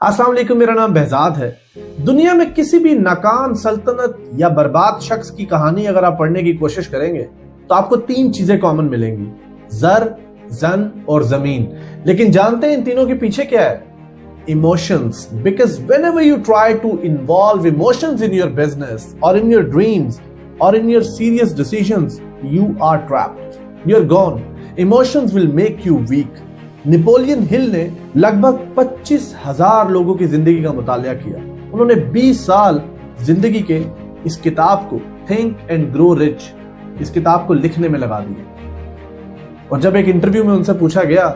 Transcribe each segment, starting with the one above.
अस्सलाम वालेकुम, मेरा नाम बहजाद है। दुनिया में किसी भी नाकाम सल्तनत या बर्बाद शख्स की कहानी अगर आप पढ़ने की कोशिश करेंगे तो आपको तीन चीजें कॉमन मिलेंगी, जर, जन और जमीन। लेकिन जानते हैं इन तीनों के पीछे क्या है? Emotions. Because whenever you try to involve emotions in your business or in your dreams or in your serious decisions, you are trapped. You're gone. Emotions will make you weak. Napoleon Hill ने लगभग 25,000 लोगों की जिंदगी का मुतालिया किया। उन्होंने 20 साल जिंदगी के इस किताब को थिंक एंड ग्रो रिच, इस किताब को लिखने में लगा दिए। और जब एक इंटरव्यू में उनसे पूछा गया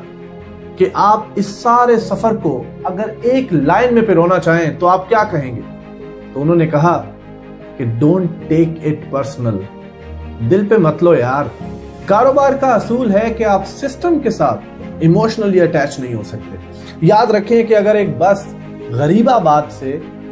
कि आप इस सारे सफर को अगर एक लाइन में पिरोना चाहें तो आप क्या कहेंगे, तो उन्होंने कहा कि डोंट टेक इट पर्सनल। दिल पे मत लो यार। कारोबार का असूल है कि आप सिस्टम के साथ इमोशनली अटैच नहीं हो सकते। याद रखें कि अगर एक बस गरीबाबाद से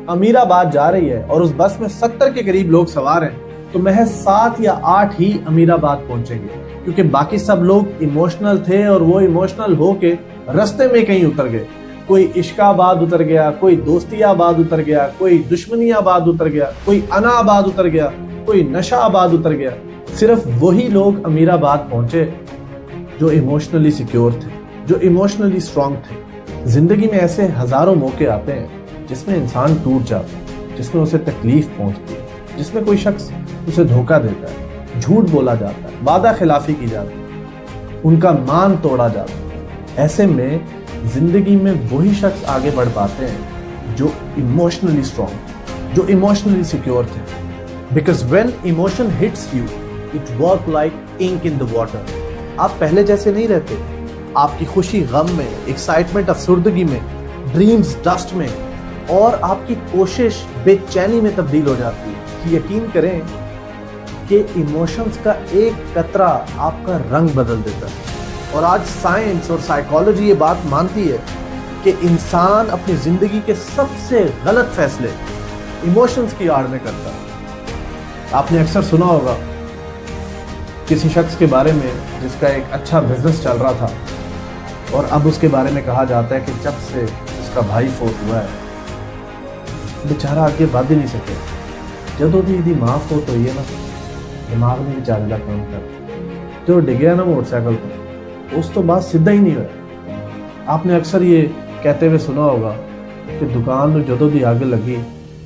अमीराबाद जा रही है और उस बस में 70 के करीब लोग सवार हैं तो महज 7 या 8 ही अमीराबाद पहुंचेंगे, क्योंकि बाकी सब लोग इमोशनल थे और वो इमोशनल होके रास्ते में कहीं उतर गए। कोई इश्काबाद उतर गया, कोई दोस्तियाबाद उतर गया, कोई दुश्मनियाबाद उतर गया, कोई अनाबाद उतर गया, कोई नशाबाद उतर गया। सिर्फ वही लोग अमीराबाद पहुंचे जो इमोशनली सिक्योर थे, जो इमोशनली स्ट्रांग थे। जिंदगी में ऐसे हजारों मौके आते हैं जिसमें इंसान टूट जाता है, जिसमें उसे तकलीफ पहुंचती है, जिसमें कोई शख्स उसे धोखा देता है, झूठ बोला जाता है, वादा खिलाफी की जाती है, उनका मान तोड़ा जाता है। ऐसे में जिंदगी में वही शख्स आगे बढ़ पाते हैं जो इमोशनली स्ट्रांग, जो इमोशनली सिक्योर थे। Because when emotion hits you it work like ink in the water. आप पहले जैसे नहीं रहते। आपकी खुशी गम में, एक्साइटमेंट अफसुर्दगी में, ड्रीम्स डस्ट में, और आपकी कोशिश बेचैनी में तब्दील हो जाती है। यकीन करें कि इमोशंस का एक कतरा आपका रंग बदल देता है। और आज साइंस और साइकोलॉजी ये बात मानती है कि इंसान अपनी जिंदगी के सबसे गलत फैसले इमोशंस की आड़ में करता है। आपने अक्सर सुना होगा किसी शख्स के बारे में जिसका एक अच्छा बिजनेस चल रहा था और अब उसके बारे में कहा जाता है कि जब से उसका भाई फोत हुआ है बेचारा आगे बढ़ ही नहीं सके। जदों दी माँ फोत हुई है ना, दिमाग में बेचारे का काम कर जो डिगया ना मोटरसाइकिल पर, उस तो बात सीधा ही नहीं हुआ। आपने अक्सर ये कहते हुए सुना होगा कि दुकान में जदों दी आग लगी।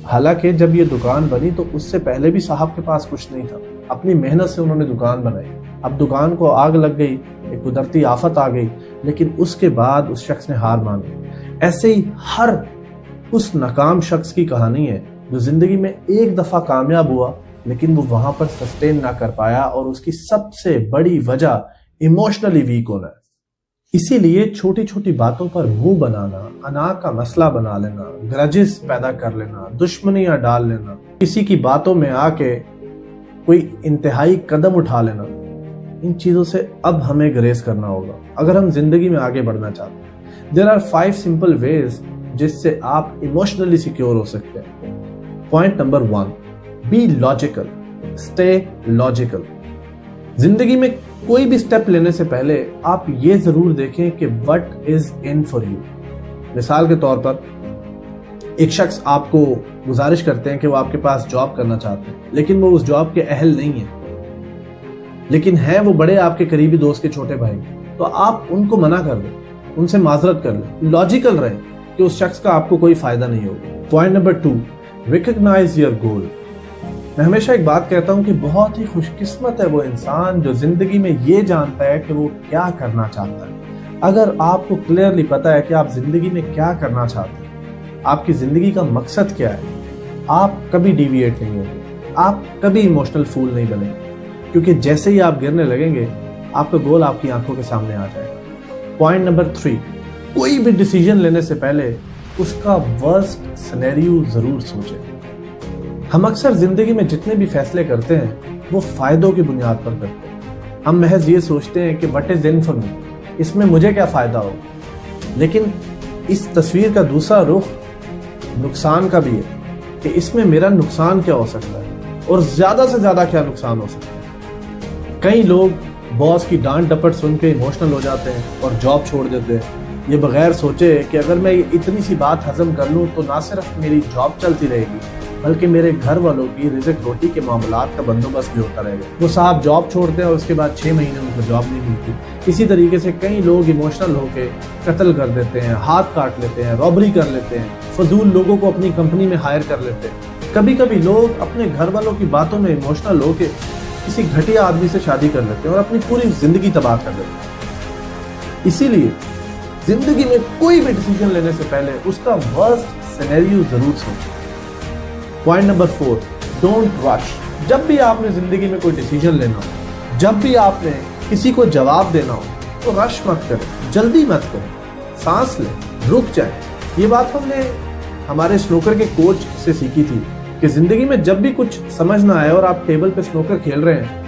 हालांकि जब ये दुकान बनी तो उससे पहले भी साहब के पास कुछ नहीं था। अपनी मेहनत से उन्होंने दुकान बनाई। अब दुकान को आग लग गई, एक कुदरती आफत आ गई, लेकिन उसके बाद उस शख्स ने हार मान ली। ऐसे ही हर उस नाकाम शख्स की कहानी है जो जिंदगी में एक दफा कामयाब हुआ लेकिन वो वहां पर सस्टेन ना कर पाया, और उसकी सबसे बड़ी वजह इमोशनली वीक होना है। इसीलिए छोटी छोटी बातों पर मुंह बनाना, अना का मसला बना लेना, ग्रजेस पैदा कर लेना, दुश्मनियां डाल लेना, किसी की बातों में आके कोई इंतहाई कदम उठा लेना, इन चीजों से अब हमें ग्रेस करना होगा अगर हम जिंदगी में आगे बढ़ना चाहते हैं। देयर आर 5 सिंपल वेज जिससे आप इमोशनली सिक्योर हो सकते हैं। Point number 1, be logical, stay logical. जिंदगी में कोई भी स्टेप लेने से पहले आप ये जरूर देखें कि what is in for you. मिसाल के तौर पर एक शख्स आपको गुजारिश करते हैं कि वो आपके पास जॉब करना चाहते हैं, लेकिन वो उस जॉब के अहल नहीं है, लेकिन है वो बड़े आपके करीबी दोस्त के छोटे भाई, तो आप उनको मना कर दें, उनसे माजरत कर लें। लॉजिकल रहे कि उस शख्स का आपको कोई फायदा नहीं होगा। Point number 2, recognise your goal. मैं हमेशा एक बात कहता हूं कि बहुत ही खुशकिस्मत है वो इंसान जो जिंदगी में ये जानता है कि वो क्या करना चाहता है। अगर आपको क्लियरली पता है कि आप जिंदगी में क्या करना चाहते हैं, आपकी जिंदगी का मकसद क्या है, आप कभी डिविएट नहीं होंगे, आप कभी इमोशनल फूल नहीं बनेंगे, क्योंकि जैसे ही आप गिरने लगेंगे आपका गोल आपकी आंखों के सामने आ जाएगा। पॉइंट नंबर 3, कोई भी डिसीजन लेने से पहले उसका वर्स्ट सिनेरियो जरूर सोचें। हम अक्सर जिंदगी में जितने भी फैसले करते हैं वो फायदों की बुनियाद पर करते हैं। हम महज ये सोचते हैं कि what is in for me, इसमें मुझे क्या फायदा हो। लेकिन इस तस्वीर का दूसरा रुख नुकसान का भी है कि इसमें मेरा नुकसान क्या हो सकता है और ज्यादा से ज्यादा क्या नुकसान हो सकता है। कई लोग बॉस की डांट डपट सुन के इमोशनल हो जाते हैं और जॉब छोड़ देते हैं, یہ بغیر سوچے کہ اگر میں اتنی سی بات ہضم کر لوں تو نہ صرف میری جاب چلتی رہے گی بلکہ میرے گھر والوں کی رزق روٹی کے معاملات کا بندوبست بھی ہوتا رہے گا۔ وہ صاحب جاب چھوڑتے ہیں اور اس کے بعد 6 مہینے ان کو جاب نہیں ملتی۔ اسی طریقے سے کئی لوگ ایموشنل ہو کے قتل کر دیتے ہیں، ہاتھ کاٹ لیتے ہیں، رابری کر لیتے ہیں، فضول لوگوں کو اپنی کمپنی میں ہائر کر لیتے ہیں۔ کبھی کبھی لوگ اپنے گھر والوں کی باتوں میں ایموشنل ہو کے کسی گھٹیا آدمی سے شادی کر لیتے ہیں اور اپنی پوری زندگی تباہ کر دیتے ہیں۔ اسی لیے زندگی میں کوئی بھی ڈیسیژن لینے سے پہلے اس کا ورسٹ سینیریو ضرور سوچیں۔ Point number 4، don't rush. جب بھی آپ نے زندگی میں کوئی ڈیسیژن لینا ہو، جب بھی آپ نے کسی کو جواب دینا ہو تو رش مت کریں، جلدی مت کریں، سانس لیں، رک جائیں۔ یہ بات ہم نے ہمارے سنوکر کے کوچ سے سیکھی تھی کہ زندگی میں جب بھی کچھ سمجھ نہ آئے اور آپ ٹیبل پہ سنوکر کھیل رہے ہیں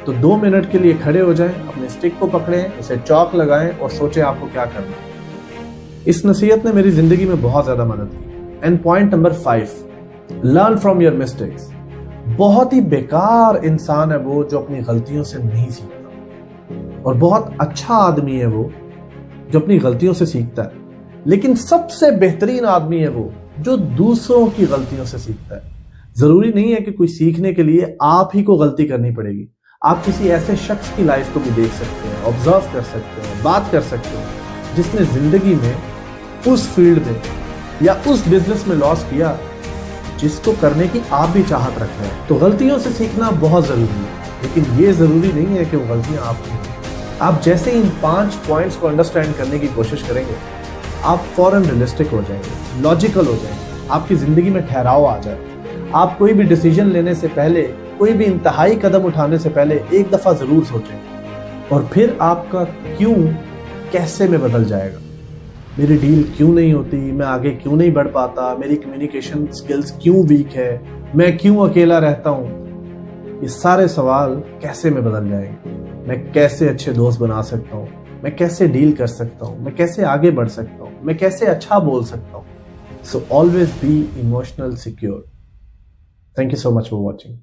تو 2 منٹ کے لیے کھڑے ہو جائیں، اپنے سٹک کو پکڑیں، اسے چاک لگائیں اور سوچیں آپ کو کیا کرنا ہے۔ اس نصیحت نے میری زندگی میں بہت زیادہ مدد کی۔ And point number 5، learn from your mistakes. بہت ہی بیکار انسان ہے وہ جو اپنی غلطیوں سے نہیں سیکھتا، اور بہت اچھا آدمی ہے وہ جو اپنی غلطیوں سے سیکھتا ہے، لیکن سب سے بہترین آدمی ہے وہ جو دوسروں کی غلطیوں سے سیکھتا ہے۔ ضروری نہیں ہے کہ کوئی سیکھنے کے لیے آپ ہی کو غلطی کرنی پڑے گی، آپ کسی ایسے شخص کی لائف کو بھی دیکھ سکتے ہیں، آبزرو کر سکتے ہیں، بات کر سکتے ہیں جس نے زندگی میں اس فیلڈ میں یا اس بزنس میں لاس کیا جس کو کرنے کی آپ بھی چاہت رکھ رہے ہیں۔ تو غلطیوں سے سیکھنا بہت ضروری ہے، لیکن یہ ضروری نہیں ہے کہ وہ غلطیاں آپ کی ہوں۔ آپ جیسے ان 5 پوائنٹس کو انڈرسٹینڈ کرنے کی کوشش کریں گے، آپ فوراً ریئلسٹک ہو جائیں گے، لاجیکل ہو جائیں گے، آپ کی زندگی میں ٹھہراؤ آ جائے۔ آپ کوئی بھی ڈیسیژن لینے سے پہلے، کوئی بھی انتہائی قدم اٹھانے سے پہلے ایک دفعہ ضرور سوچیں، اور پھر آپ کا کیوں کیسے میں بدل جائے گا۔ میری ڈیل کیوں نہیں ہوتی، میں آگے کیوں نہیں بڑھ پاتا، میری کمیونیکیشن سکلز کیوں ویک ہے، میں کیوں اکیلا رہتا ہوں، یہ سارے سوال کیسے میں بدل جائیں گے۔ میں کیسے اچھے دوست بنا سکتا ہوں، میں کیسے ڈیل کر سکتا ہوں، میں کیسے آگے بڑھ سکتا ہوں، میں کیسے اچھا بول سکتا ہوں۔ So always be emotional secure. Thank you so much for watching.